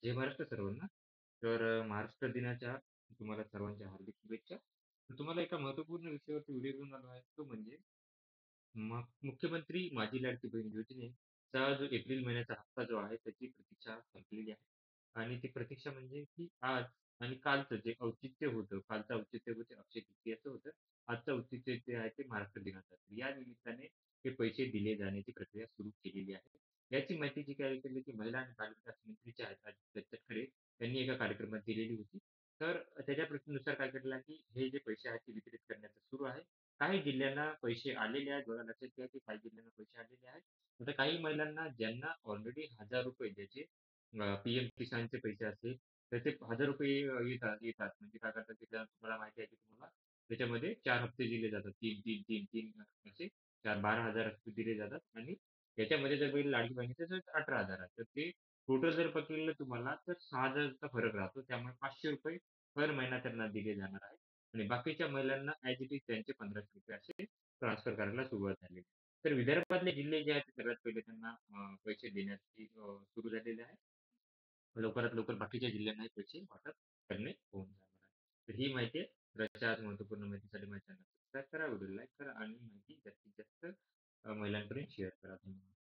जय महाराष्ट्र सर्वांना. तर महाराष्ट्र दिनाच्या तुम्हाला सर्वांच्या हार्दिक शुभेच्छा. तर तुम्हाला एका महत्त्वपूर्ण विषयावरती व्हिडिओ घेऊन आलो आहे. तो म्हणजे मुख्यमंत्री माझी लाडकी बहीण योजनेचा जो एप्रिल महिन्याचा हप्ता जो आहे त्याची प्रतीक्षा संपलेली आहे. आणि ती प्रतीक्षा म्हणजे की आज आणि कालचं जे औचित्य होतं, कालचं औचित्य होते अक्षय तृतीयेचं होतं. आजचं औचित्य जे आहे ते महाराष्ट्र दिनाचं. तर या निमित्ताने हे पैसे दिले जाण्याची प्रक्रिया सुरू केलेली आहे. याची माहिती जी काय केली की महिला आणि बालविकास मंत्री ज्या आहेत दत्तक खरे यांनी एका कार्यक्रमात दिलेली होती. तर त्याच्या नुसार काय केलेलं आहे की हे जे पैसे आहेत ते वितरित करण्याचं सुरू आहे. काही जिल्ह्यांना पैसे आलेले आहेत. बघा लक्षात घ्या, की काही जिल्ह्यांना पैसे आलेले आहेत. आता काही महिलांना ज्यांना ऑलरेडी ₹1000 ज्याचे पी-एम किसानचे पैसे असतील, त्याचे ₹1000 येतात. म्हणजे काय करतात, की तुम्हाला माहिती आहे, की तुम्हाला त्याच्यामध्ये 4 हप्ते दिले जातात. 3, 3, 3, 3 असे 12,000 हप्ते दिले जातात आणि त्याच्यामध्ये जर बघितलं लाडकी बहिणीचं तर 18,000 आहे. तर ते टोटल जर बघितलं तुम्हाला तर 6,000चा फरक राहतो. त्यामुळे ₹500 पर महिना त्यांना दिले जाणार आहे. आणि बाकीच्या महिलांना ॲज इट इज त्यांचे ₹1500 असे ट्रान्सफर करायला सुरुवात झाली. तर विदर्भातले जिल्हे जे आहेत ते सगळ्यात पहिले त्यांना पैसे देण्याची सुरू झालेले आहे. लवकरात लवकर बाकीच्या जिल्ह्यांनाही पैसे वाटप करणे होऊन जाणार आहे. तर ही माहिती आहे. तर आज महत्त्वपूर्ण माहितीसाठी माझ्या चॅनलला सबस्क्राईब करा, व्हिडिओ लाईक करा आणि माहिती जास्तीत जास्त महिलांपर्यंत शेअर करा. धन्यवाद.